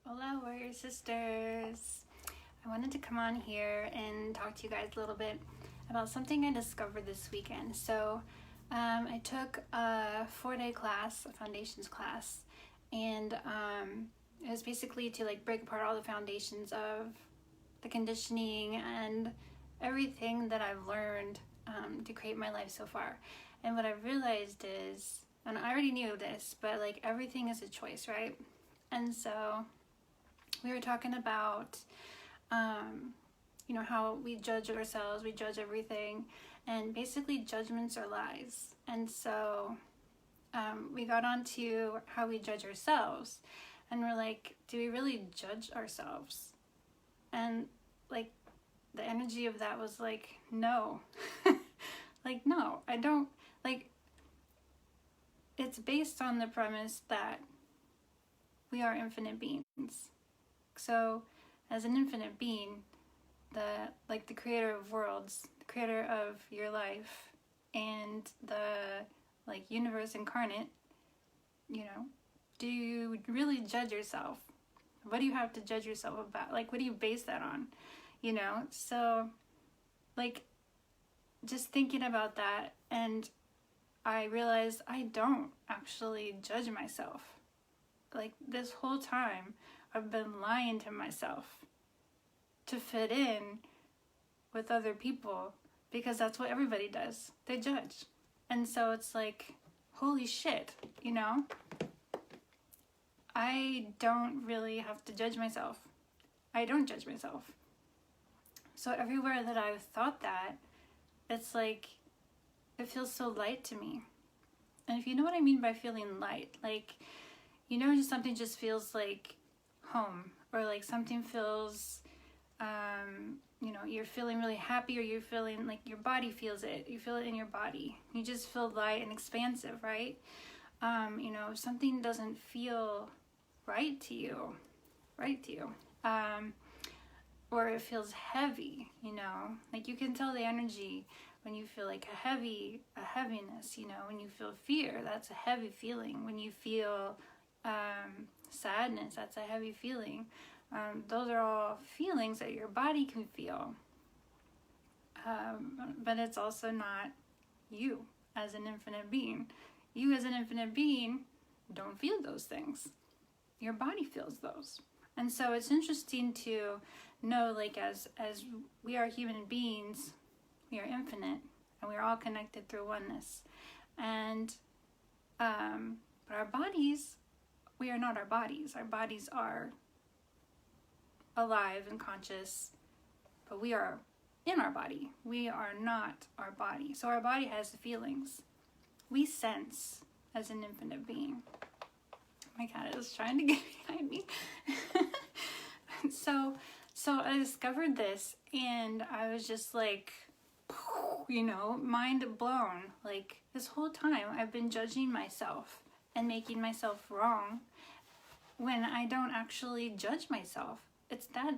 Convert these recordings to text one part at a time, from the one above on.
Hola, warrior sisters. I wanted to come on here and talk to you guys a little bit about something I discovered this weekend. So I took a 4-day class, a foundations class, and it was basically to break apart all the foundations of the conditioning and everything that I've learned to create my life so far. And what I've realized is, and I already knew this, but everything is a choice, right? And so we were talking about, how we judge ourselves, we judge everything, and basically judgments are lies. And so we got on to how we judge ourselves, and we're like, do we really judge ourselves? And the energy of that was no. No, I don't. It's based on the premise that we are infinite beings. So as an infinite being, the creator of worlds, the creator of your life, and the universe incarnate, do you really judge yourself? What do you have to judge yourself about? What do you base that on? So just thinking about that, and I realized I don't actually judge myself. This whole time I've been lying to myself to fit in with other people, because that's what everybody does. They judge. And so it's holy shit, I don't really have to judge myself. I don't judge myself. So everywhere that I've thought that, it's it feels so light to me. And if you know what I mean by feeling light, just something just feels like home, or something feels, you're feeling really happy, or you're feeling your body feels it. You feel it in your body. You just feel light and expansive, right? If something doesn't feel right to you, or it feels heavy, you can tell the energy when you feel a heaviness, when you feel fear, that's a heavy feeling. When you feel sadness, that's a heavy feeling. Those are all feelings that your body can feel. But it's also not you as an infinite being. You as an infinite being don't feel those things. Your body feels those. And so it's interesting to know, as we are human beings, we are infinite, and we are all connected through oneness. And but our bodies, we are not our bodies. Our bodies are alive and conscious, but we are in our body. We are not our body. So our body has feelings. We sense as an infinite being. My cat is trying to get behind me. So I discovered this, and I was just mind blown. This whole time I've been judging myself and making myself wrong when I don't actually judge myself.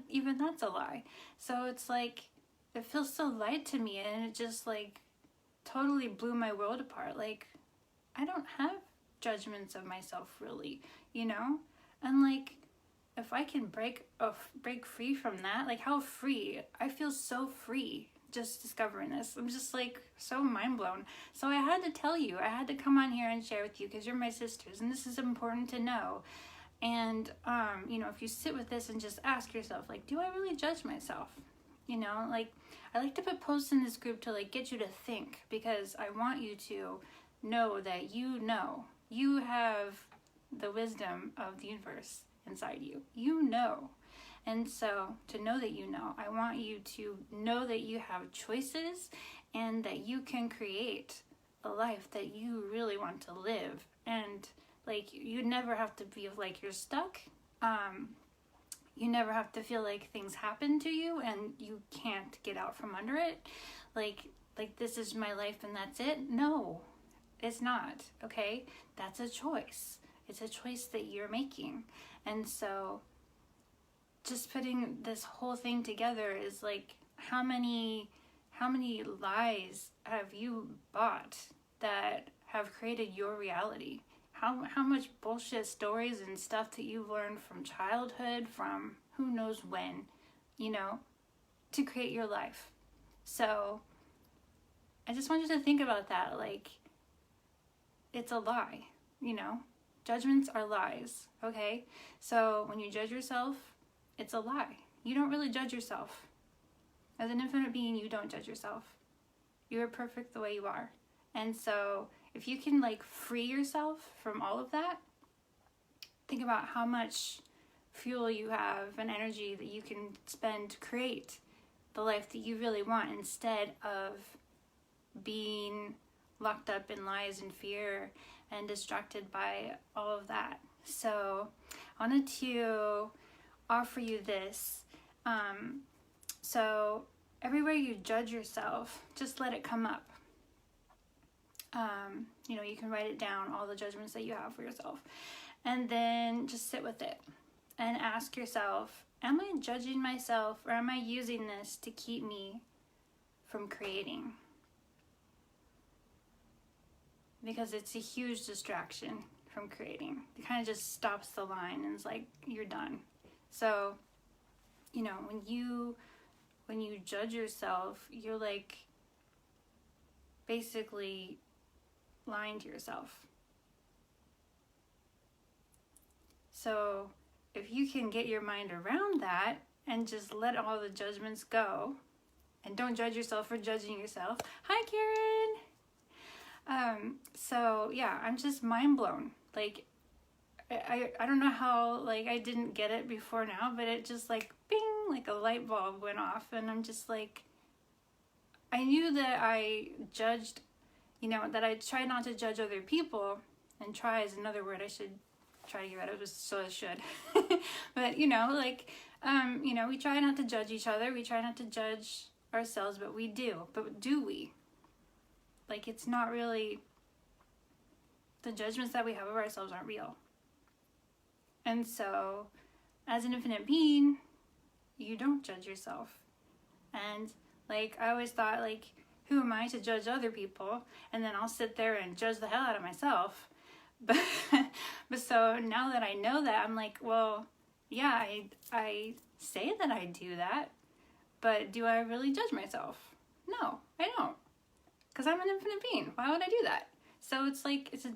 Even that's a lie. So it's it feels so light to me, and it just totally blew my world apart. I don't have judgments of myself, really, and if I can break free from that, how free. I feel so free just discovering this. I'm just so mind blown. So I had to tell you, I had to come on here and share with you, because you're my sisters, and this is important to know. And if you sit with this and just ask yourself, do I really judge myself? I like to put posts in this group to get you to think, because I want you to know that you have the wisdom of the universe inside you. And so to know that I want you to know that you have choices, and that you can create a life that you really want to live. And you never have to feel you're stuck. You never have to feel things happen to you and you can't get out from under it. This is my life and that's it. No, it's not. Okay, that's a choice. It's a choice that you're making. And so just putting this whole thing together is how many lies have you bought that have created your reality? how much bullshit stories and stuff that you've learned from childhood, from who knows when, you know, to create your life. So I just want you to think about that. Like, it's a lie, you know? Judgments are lies, okay? So when you judge yourself, it's a lie. You don't really judge yourself. As an infinite being, you don't judge yourself. You are perfect the way you are. And so if you can like free yourself from all of that, think about how much fuel you have and energy that you can spend to create the life that you really want, instead of being locked up in lies and fear and distracted by all of that. So I wanted to offer you this. So everywhere you judge yourself, just let it come up. You know, you can write it down, all the judgments that you have for yourself, and then just sit with it and ask yourself, am I judging myself, or am I using this to keep me from creating? Because it's a huge distraction from creating. It kind of just stops the line and it's like, you're done. So, you know, when you judge yourself, you're like basically lying to yourself. So if you can get your mind around that and just let all the judgments go, and don't judge yourself for judging yourself. Hi, Karen. So yeah, I'm just mind blown. Like, I don't know how, like, I didn't get it before now, but it just like bing, like a light bulb went off, and I'm just like, I knew that I judged, you know, that I try not to judge other people, and try is another word I should try to get rid of, so I should. But, you know, like, you know, we try not to judge each other, we try not to judge ourselves, but we do. But do we? Like, it's not really, the judgments that we have of ourselves aren't real. And so, as an infinite being, you don't judge yourself. And, like, I always thought, like, who am I to judge other people? And then I'll sit there and judge the hell out of myself. But so now that I know that, I'm like, well, yeah, I say that I do that, but do I really judge myself? No, I don't. Because I'm an infinite being. Why would I do that? So it's like, it's a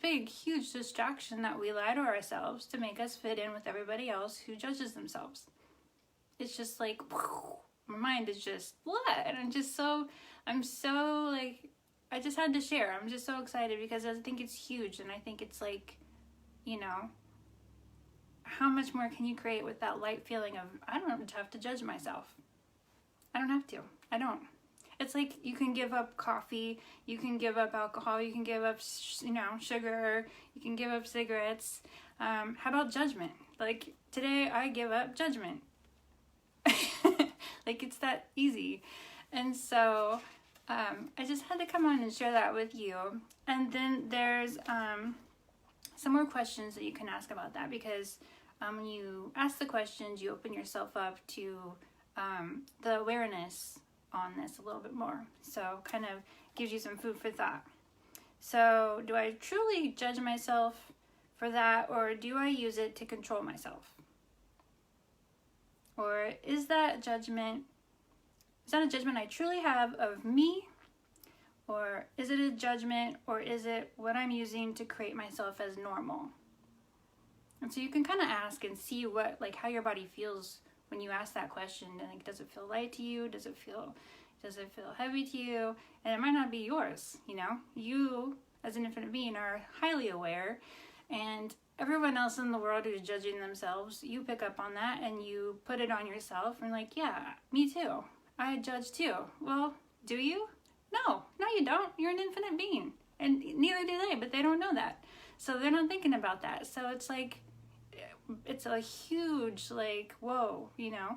big, huge distraction that we lie to ourselves to make us fit in with everybody else who judges themselves. It's just like, whew, my mind is just, what? And I'm so like, I just had to share. I'm just so excited because I think it's huge. And I think it's like, you know, how much more can you create with that light feeling of, I don't have to judge myself. I don't have to. I don't. It's like you can give up coffee, you can give up alcohol, you can give up, you know, sugar, you can give up cigarettes. How about judgment? Like, today I give up judgment. Like, it's that easy. And so I just had to come on and share that with you. And then there's some more questions that you can ask about that, because when you ask the questions, you open yourself up to the awareness on this a little bit more. So kind of gives you some food for thought. So do I truly judge myself for that, or do I use it to control myself? Or is that a judgment I truly have of me? Or is it a judgment, or is it what I'm using to create myself as normal? And so you can kind of ask and see what, like, how your body feels when you ask that question. And like, does it feel light to you? Does it feel heavy to you? And it might not be yours, you know? You, as an infinite being, are highly aware, and everyone else in the world who's judging themselves, you pick up on that and you put it on yourself and like, yeah, me too. I judge too. Well, do you? No, you don't. You're an infinite being. And neither do they, but they don't know that. So they're not thinking about that. So it's like, it's a huge, like, whoa, you know,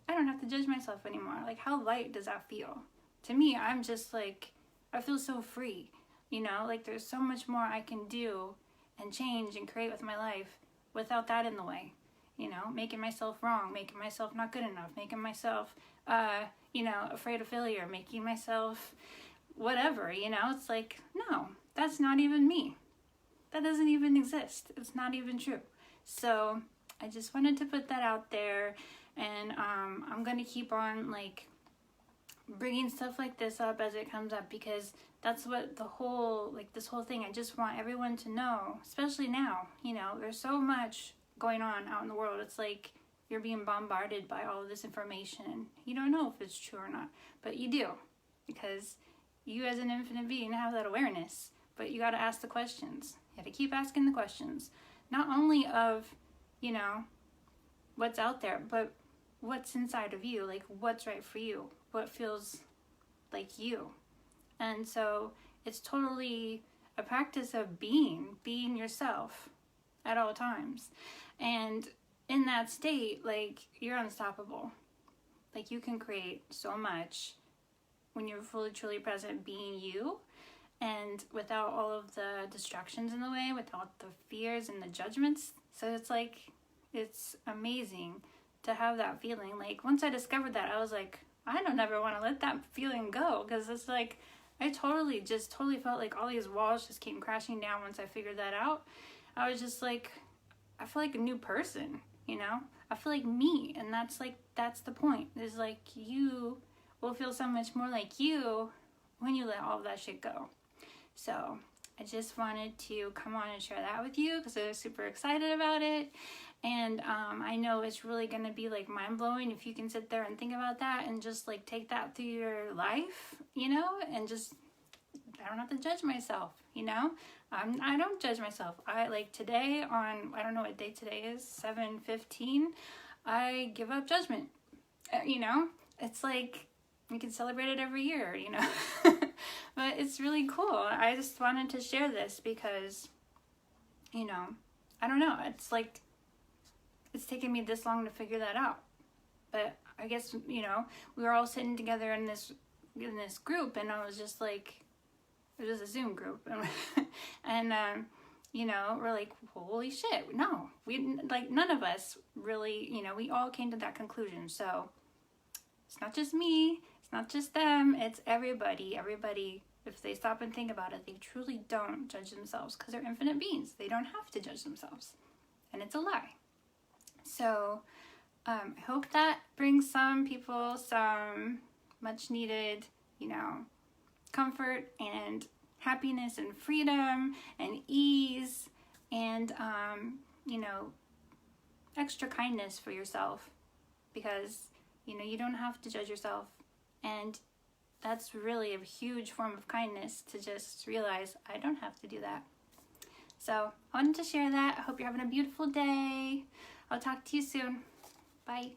I don't have to judge myself anymore. Like, how light does that feel? To me, I'm just like, I feel so free, you know, like there's so much more I can do and change and create with my life without that in the way, you know, making myself wrong, making myself not good enough, making myself, you know, afraid of failure, making myself whatever, you know. It's like, no, that's not even me. that doesn't even exist. It's not even true. So I just wanted to put that out there, and I'm gonna keep on like bringing stuff like this up as it comes up, because that's what the whole, like this whole thing, I just want everyone to know, especially now, you know, there's so much going on out in the world. It's like you're being bombarded by all of this information. You don't know if it's true or not, but you do, because you as an infinite being have that awareness. But you got to ask the questions. You have to keep asking the questions, not only of, you know, what's out there, but what's inside of you, like what's right for you, what feels like you. And so it's totally a practice of being yourself at all times. And in that state, like, you're unstoppable. Like, you can create so much when you're fully, truly present being you, and without all of the distractions in the way, without the fears and the judgments. So it's like, it's amazing to have that feeling. Like, once I discovered that, I was like, I don't ever want to let that feeling go, because it's like, I totally felt like all these walls just came crashing down once I figured that out. I was just like, I feel like a new person, you know? I feel like me, and that's the point. Is like, you will feel so much more like you when you let all of that shit go. So I just wanted to come on and share that with you, because I was super excited about it. And I know it's really going to be like mind-blowing if you can sit there and think about that and just like take that through your life, you know, and just, I don't have to judge myself, you know. I don't judge myself. I like today on, I don't know what day today is, 7/15, I give up judgment. You know, it's like you can celebrate it every year, you know. But it's really cool. I just wanted to share this because, you know, I don't know. It's like, it's taken me this long to figure that out. But I guess, you know, we were all sitting together in this group, and I was just like, it was a Zoom group, and you know, we're like, holy shit, no, we, like, none of us really, you know, we all came to that conclusion. So it's not just me, it's not just them, it's everybody, if they stop and think about it, they truly don't judge themselves, because they're infinite beings. They don't have to judge themselves, and it's a lie. So I hope that brings some people some much needed, you know, comfort and happiness and freedom and ease, and you know, extra kindness for yourself, because, you know, you don't have to judge yourself, and that's really a huge form of kindness, to just realize I don't have to do that. So I wanted to share that. I hope you're having a beautiful day. I'll talk to you soon. Bye.